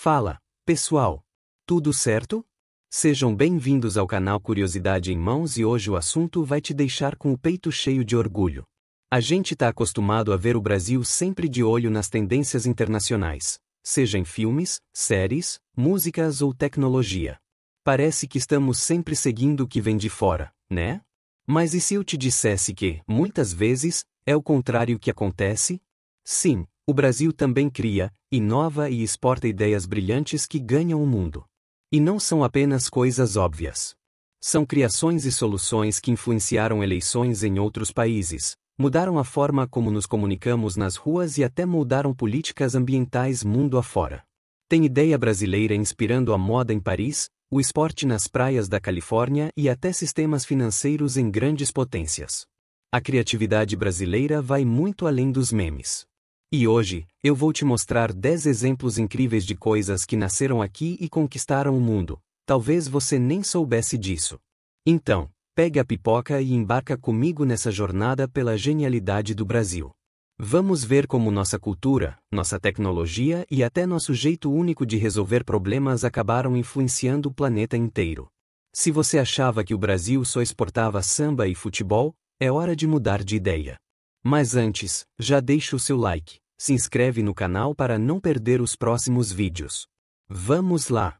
Fala, pessoal! Tudo certo? Sejam bem-vindos ao canal Curiosidade em Mãos e hoje o assunto vai te deixar com o peito cheio de orgulho. A gente tá acostumado a ver o Brasil sempre de olho nas tendências internacionais, seja em filmes, séries, músicas ou tecnologia. Parece que estamos sempre seguindo o que vem de fora, né? Mas e se eu te dissesse que, muitas vezes, é o contrário que acontece? Sim, o Brasil também cria, inova e exporta ideias brilhantes que ganham o mundo. E não são apenas coisas óbvias. São criações e soluções que influenciaram eleições em outros países, mudaram a forma como nos comunicamos nas ruas e até moldaram políticas ambientais mundo afora. Tem ideia brasileira inspirando a moda em Paris, o esporte nas praias da Califórnia e até sistemas financeiros em grandes potências. A criatividade brasileira vai muito além dos memes. E hoje, eu vou te mostrar 10 exemplos incríveis de coisas que nasceram aqui e conquistaram o mundo. Talvez você nem soubesse disso. Então, pegue a pipoca e embarca comigo nessa jornada pela genialidade do Brasil. Vamos ver como nossa cultura, nossa tecnologia e até nosso jeito único de resolver problemas acabaram influenciando o planeta inteiro. Se você achava que o Brasil só exportava samba e futebol, é hora de mudar de ideia. Mas antes, já deixa o seu like. Se inscreve no canal para não perder os próximos vídeos. Vamos lá!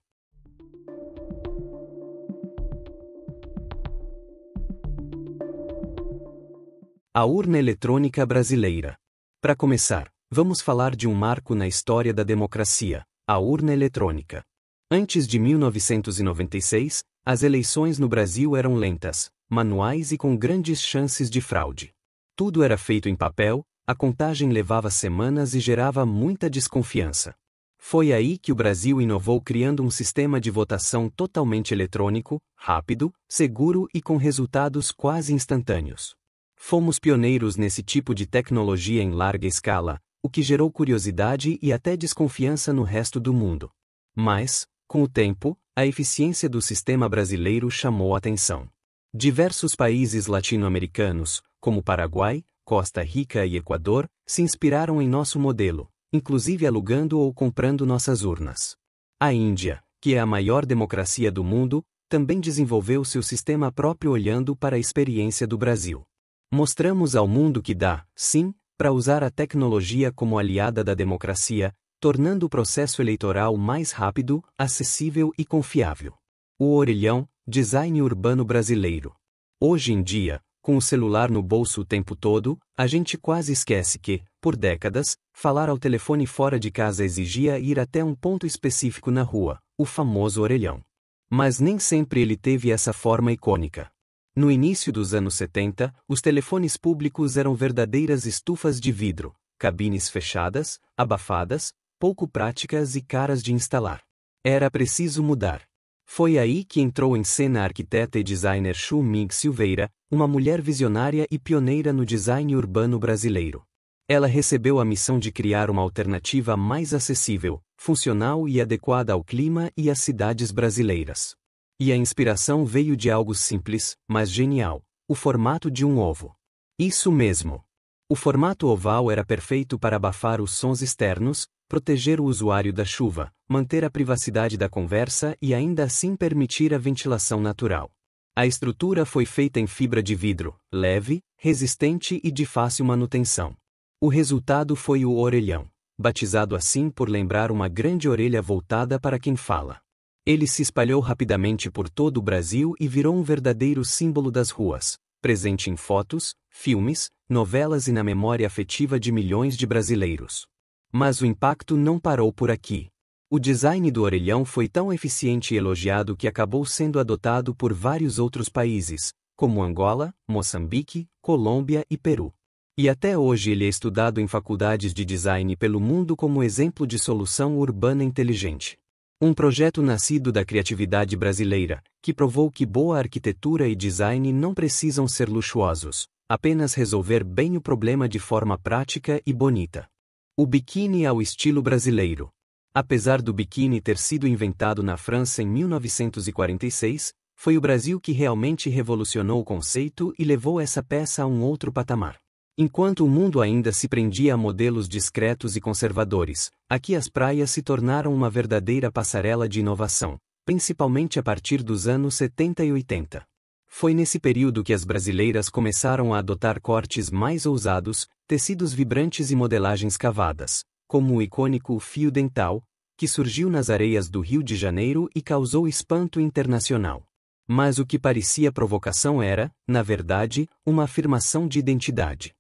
A urna eletrônica brasileira. Para começar, vamos falar de um marco na história da democracia, a urna eletrônica. Antes de 1996, as eleições no Brasil eram lentas, manuais e com grandes chances de fraude. Tudo era feito em papel, a contagem levava semanas e gerava muita desconfiança. Foi aí que o Brasil inovou criando um sistema de votação totalmente eletrônico, rápido, seguro e com resultados quase instantâneos. Fomos pioneiros nesse tipo de tecnologia em larga escala, o que gerou curiosidade e até desconfiança no resto do mundo. Mas, com o tempo, a eficiência do sistema brasileiro chamou a atenção. Diversos países latino-americanos, como Paraguai, Costa Rica e Equador, se inspiraram em nosso modelo, inclusive alugando ou comprando nossas urnas. A Índia, que é a maior democracia do mundo, também desenvolveu seu sistema próprio olhando para a experiência do Brasil. Mostramos ao mundo que dá, sim, para usar a tecnologia como aliada da democracia, tornando o processo eleitoral mais rápido, acessível e confiável. O orelhão, design urbano brasileiro. Hoje em dia, com o celular no bolso o tempo todo, a gente quase esquece que, por décadas, falar ao telefone fora de casa exigia ir até um ponto específico na rua, o famoso orelhão. Mas nem sempre ele teve essa forma icônica. No início dos anos 70, os telefones públicos eram verdadeiras estufas de vidro, cabines fechadas, abafadas, pouco práticas e caras de instalar. Era preciso mudar. Foi aí que entrou em cena a arquiteta e designer Chu Ming Silveira, uma mulher visionária e pioneira no design urbano brasileiro. Ela recebeu a missão de criar uma alternativa mais acessível, funcional e adequada ao clima e às cidades brasileiras. E a inspiração veio de algo simples, mas genial: o formato de um ovo. Isso mesmo! O formato oval era perfeito para abafar os sons externos, proteger o usuário da chuva, manter a privacidade da conversa e ainda assim permitir a ventilação natural. A estrutura foi feita em fibra de vidro, leve, resistente e de fácil manutenção. O resultado foi o orelhão, batizado assim por lembrar uma grande orelha voltada para quem fala. Ele se espalhou rapidamente por todo o Brasil e virou um verdadeiro símbolo das ruas, presente em fotos, filmes, novelas e na memória afetiva de milhões de brasileiros. Mas o impacto não parou por aqui. O design do orelhão foi tão eficiente e elogiado que acabou sendo adotado por vários outros países, como Angola, Moçambique, Colômbia e Peru. E até hoje ele é estudado em faculdades de design pelo mundo como exemplo de solução urbana inteligente. Um projeto nascido da criatividade brasileira, que provou que boa arquitetura e design não precisam ser luxuosos, apenas resolver bem o problema de forma prática e bonita. O biquíni ao estilo brasileiro. Apesar do biquíni ter sido inventado na França em 1946, foi o Brasil que realmente revolucionou o conceito e levou essa peça a um outro patamar. Enquanto o mundo ainda se prendia a modelos discretos e conservadores, aqui as praias se tornaram uma verdadeira passarela de inovação, principalmente a partir dos anos 70 e 80. Foi nesse período que as brasileiras começaram a adotar cortes mais ousados, tecidos vibrantes e modelagens cavadas, como o icônico fio dental, que surgiu nas areias do Rio de Janeiro e causou espanto internacional. Mas o que parecia provocação era, na verdade, uma afirmação de identidade.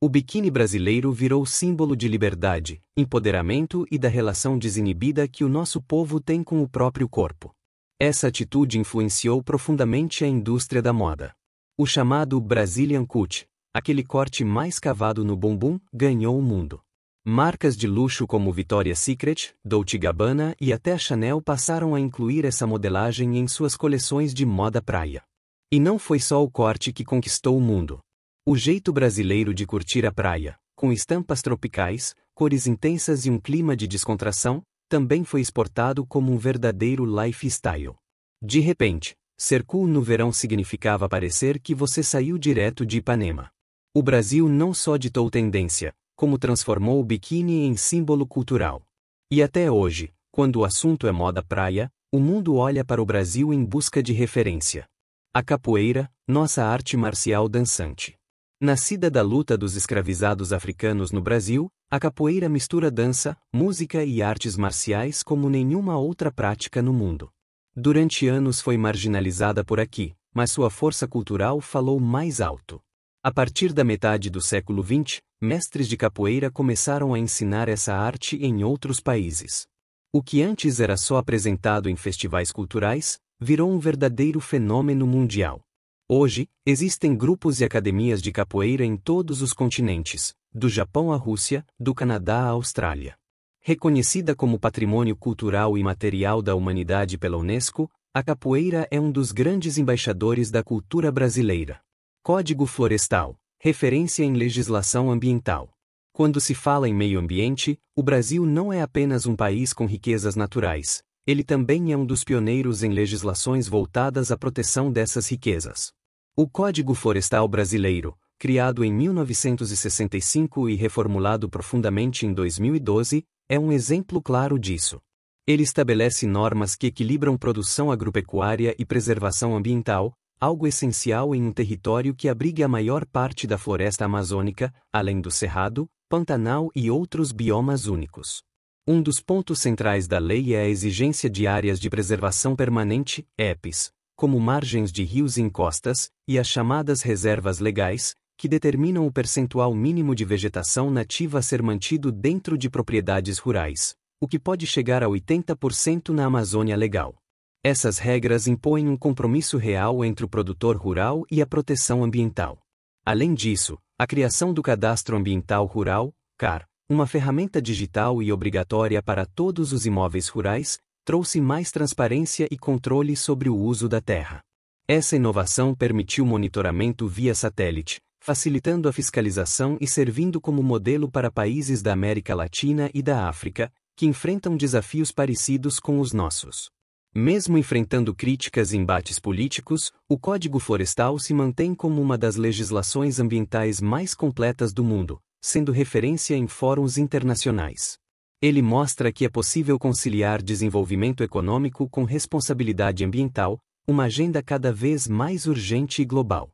O biquíni brasileiro virou símbolo de liberdade, empoderamento e da relação desinibida que o nosso povo tem com o próprio corpo. Essa atitude influenciou profundamente a indústria da moda. O chamado Brazilian Cut, aquele corte mais cavado no bumbum, ganhou o mundo. Marcas de luxo como Victoria's Secret, Dolce & Gabbana e até a Chanel passaram a incluir essa modelagem em suas coleções de moda praia. E não foi só o corte que conquistou o mundo. O jeito brasileiro de curtir a praia, com estampas tropicais, cores intensas e um clima de descontração, também foi exportado como um verdadeiro lifestyle. De repente, ser cool no verão significava parecer que você saiu direto de Ipanema. O Brasil não só ditou tendência, como transformou o biquíni em símbolo cultural. E até hoje, quando o assunto é moda praia, o mundo olha para o Brasil em busca de referência. A capoeira, nossa arte marcial dançante. Nascida da luta dos escravizados africanos no Brasil, a capoeira mistura dança, música e artes marciais como nenhuma outra prática no mundo. Durante anos foi marginalizada por aqui, mas sua força cultural falou mais alto. A partir da metade do século XX, mestres de capoeira começaram a ensinar essa arte em outros países. O que antes era só apresentado em festivais culturais, virou um verdadeiro fenômeno mundial. Hoje, existem grupos e academias de capoeira em todos os continentes, do Japão à Rússia, do Canadá à Austrália. Reconhecida como Patrimônio Cultural e Material da Humanidade pela Unesco, a capoeira é um dos grandes embaixadores da cultura brasileira. Código Florestal, referência em legislação ambiental. Quando se fala em meio ambiente, o Brasil não é apenas um país com riquezas naturais, ele também é um dos pioneiros em legislações voltadas à proteção dessas riquezas. O Código Florestal Brasileiro, criado em 1965 e reformulado profundamente em 2012, é um exemplo claro disso. Ele estabelece normas que equilibram produção agropecuária e preservação ambiental, algo essencial em um território que abriga a maior parte da floresta amazônica, além do Cerrado, Pantanal e outros biomas únicos. Um dos pontos centrais da lei é a exigência de áreas de preservação permanente, EPs, como margens de rios e encostas, e as chamadas reservas legais, que determinam o percentual mínimo de vegetação nativa a ser mantido dentro de propriedades rurais, o que pode chegar a 80% na Amazônia Legal. Essas regras impõem um compromisso real entre o produtor rural e a proteção ambiental. Além disso, a criação do Cadastro Ambiental Rural, CAR, uma ferramenta digital e obrigatória para todos os imóveis rurais, trouxe mais transparência e controle sobre o uso da terra. Essa inovação permitiu monitoramento via satélite, facilitando a fiscalização e servindo como modelo para países da América Latina e da África, que enfrentam desafios parecidos com os nossos. Mesmo enfrentando críticas e embates políticos, o Código Florestal se mantém como uma das legislações ambientais mais completas do mundo, sendo referência em fóruns internacionais. Ele mostra que é possível conciliar desenvolvimento econômico com responsabilidade ambiental, uma agenda cada vez mais urgente e global.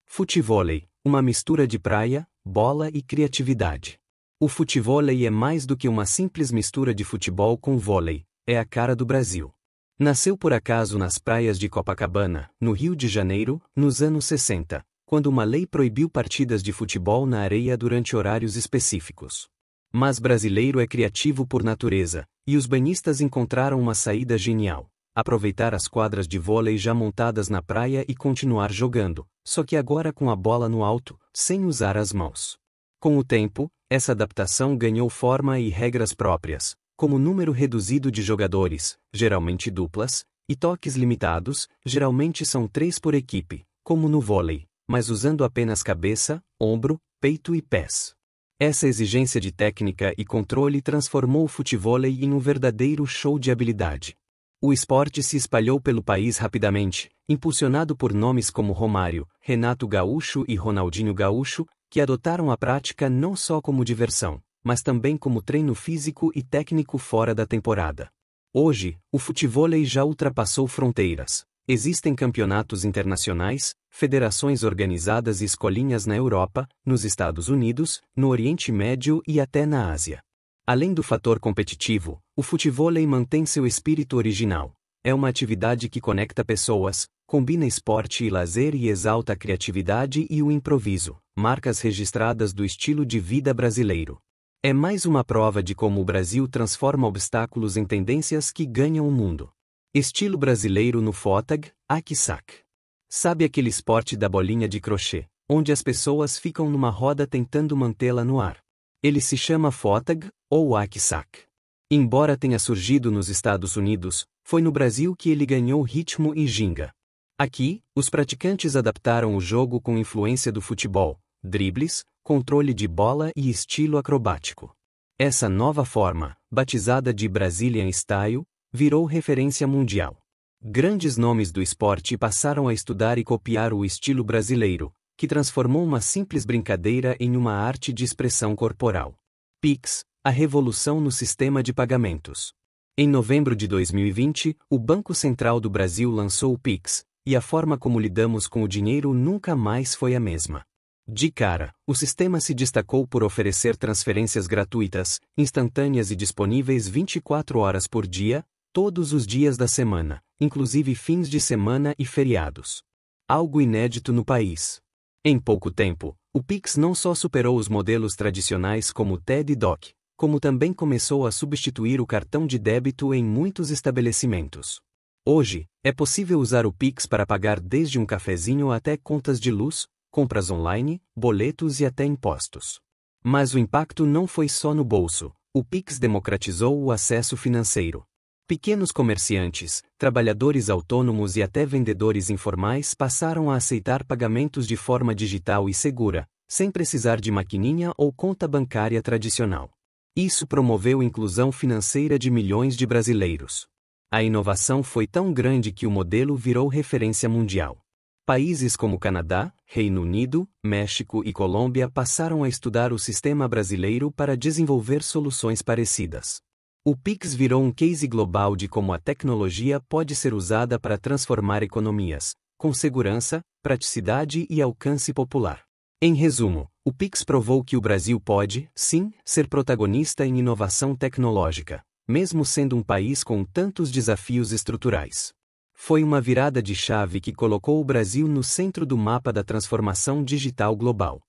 Futevôlei, uma mistura de praia, bola e criatividade. O futevôlei é mais do que uma simples mistura de futebol com vôlei, é a cara do Brasil. Nasceu por acaso nas praias de Copacabana, no Rio de Janeiro, nos anos 60, quando uma lei proibiu partidas de futebol na areia durante horários específicos. Mas brasileiro é criativo por natureza, e os banhistas encontraram uma saída genial: aproveitar as quadras de vôlei já montadas na praia e continuar jogando, só que agora com a bola no alto, sem usar as mãos. Com o tempo, essa adaptação ganhou forma e regras próprias, como número reduzido de jogadores, geralmente duplas, e toques limitados, geralmente são 3 por equipe, como no vôlei, mas usando apenas cabeça, ombro, peito e pés. Essa exigência de técnica e controle transformou o futevôlei em um verdadeiro show de habilidade. O esporte se espalhou pelo país rapidamente, impulsionado por nomes como Romário, Renato Gaúcho e Ronaldinho Gaúcho, que adotaram a prática não só como diversão, mas também como treino físico e técnico fora da temporada. Hoje, o futevôlei já ultrapassou fronteiras. Existem campeonatos internacionais, federações organizadas e escolinhas na Europa, nos Estados Unidos, no Oriente Médio e até na Ásia. Além do fator competitivo, o futevôlei mantém seu espírito original. É uma atividade que conecta pessoas, combina esporte e lazer e exalta a criatividade e o improviso, marcas registradas do estilo de vida brasileiro. É mais uma prova de como o Brasil transforma obstáculos em tendências que ganham o mundo. Estilo brasileiro no Fotag, Aki-sak. Sabe aquele esporte da bolinha de crochê, onde as pessoas ficam numa roda tentando mantê-la no ar? Ele se chama Fotag, ou Aki-sak. Embora tenha surgido nos Estados Unidos, foi no Brasil que ele ganhou ritmo e ginga. Aqui, os praticantes adaptaram o jogo com influência do futebol, dribles, controle de bola e estilo acrobático. Essa nova forma, batizada de Brazilian Style, virou referência mundial. Grandes nomes do esporte passaram a estudar e copiar o estilo brasileiro, que transformou uma simples brincadeira em uma arte de expressão corporal. Pix, a revolução no sistema de pagamentos. Em novembro de 2020, o Banco Central do Brasil lançou o Pix, e a forma como lidamos com o dinheiro nunca mais foi a mesma. De cara, o sistema se destacou por oferecer transferências gratuitas, instantâneas e disponíveis 24 horas por dia, todos os dias da semana, inclusive fins de semana e feriados. Algo inédito no país. Em pouco tempo, o Pix não só superou os modelos tradicionais como o TED e DOC, como também começou a substituir o cartão de débito em muitos estabelecimentos. Hoje, é possível usar o Pix para pagar desde um cafezinho até contas de luz, compras online, boletos e até impostos. Mas o impacto não foi só no bolso. O Pix democratizou o acesso financeiro. Pequenos comerciantes, trabalhadores autônomos e até vendedores informais passaram a aceitar pagamentos de forma digital e segura, sem precisar de maquininha ou conta bancária tradicional. Isso promoveu a inclusão financeira de milhões de brasileiros. A inovação foi tão grande que o modelo virou referência mundial. Países como Canadá, Reino Unido, México e Colômbia passaram a estudar o sistema brasileiro para desenvolver soluções parecidas. O Pix virou um case global de como a tecnologia pode ser usada para transformar economias, com segurança, praticidade e alcance popular. Em resumo, o Pix provou que o Brasil pode, sim, ser protagonista em inovação tecnológica, mesmo sendo um país com tantos desafios estruturais. Foi uma virada de chave que colocou o Brasil no centro do mapa da transformação digital global.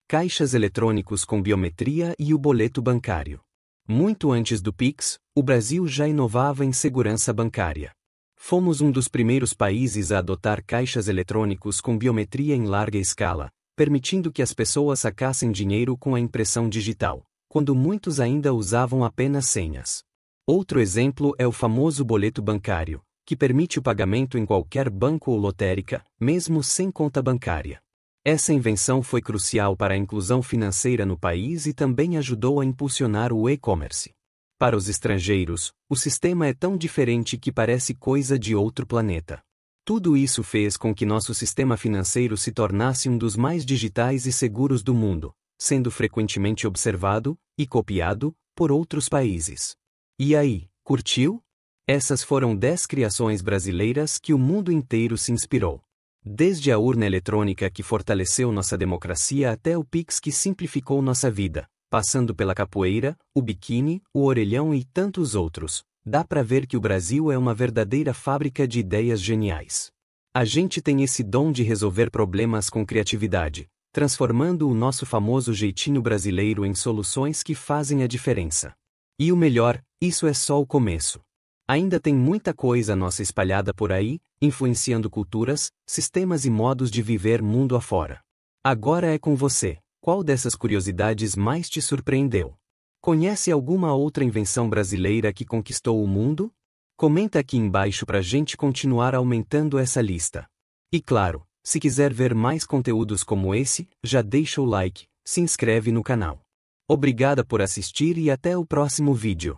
Caixas eletrônicos com biometria e o boleto bancário. Muito antes do Pix, o Brasil já inovava em segurança bancária. Fomos um dos primeiros países a adotar caixas eletrônicos com biometria em larga escala, permitindo que as pessoas sacassem dinheiro com a impressão digital, quando muitos ainda usavam apenas senhas. Outro exemplo é o famoso boleto bancário, que permite o pagamento em qualquer banco ou lotérica, mesmo sem conta bancária. Essa invenção foi crucial para a inclusão financeira no país e também ajudou a impulsionar o e-commerce. Para os estrangeiros, o sistema é tão diferente que parece coisa de outro planeta. Tudo isso fez com que nosso sistema financeiro se tornasse um dos mais digitais e seguros do mundo, sendo frequentemente observado e copiado por outros países. E aí, curtiu? Essas foram 10 criações brasileiras que o mundo inteiro se inspirou. Desde a urna eletrônica que fortaleceu nossa democracia até o Pix que simplificou nossa vida, passando pela capoeira, o biquíni, o orelhão e tantos outros, dá pra ver que o Brasil é uma verdadeira fábrica de ideias geniais. A gente tem esse dom de resolver problemas com criatividade, transformando o nosso famoso jeitinho brasileiro em soluções que fazem a diferença. E o melhor, isso é só o começo. Ainda tem muita coisa nossa espalhada por aí, influenciando culturas, sistemas e modos de viver mundo afora. Agora é com você. Qual dessas curiosidades mais te surpreendeu? Conhece alguma outra invenção brasileira que conquistou o mundo? Comenta aqui embaixo pra gente continuar aumentando essa lista. E claro, se quiser ver mais conteúdos como esse, já deixa o like, se inscreve no canal. Obrigada por assistir e até o próximo vídeo.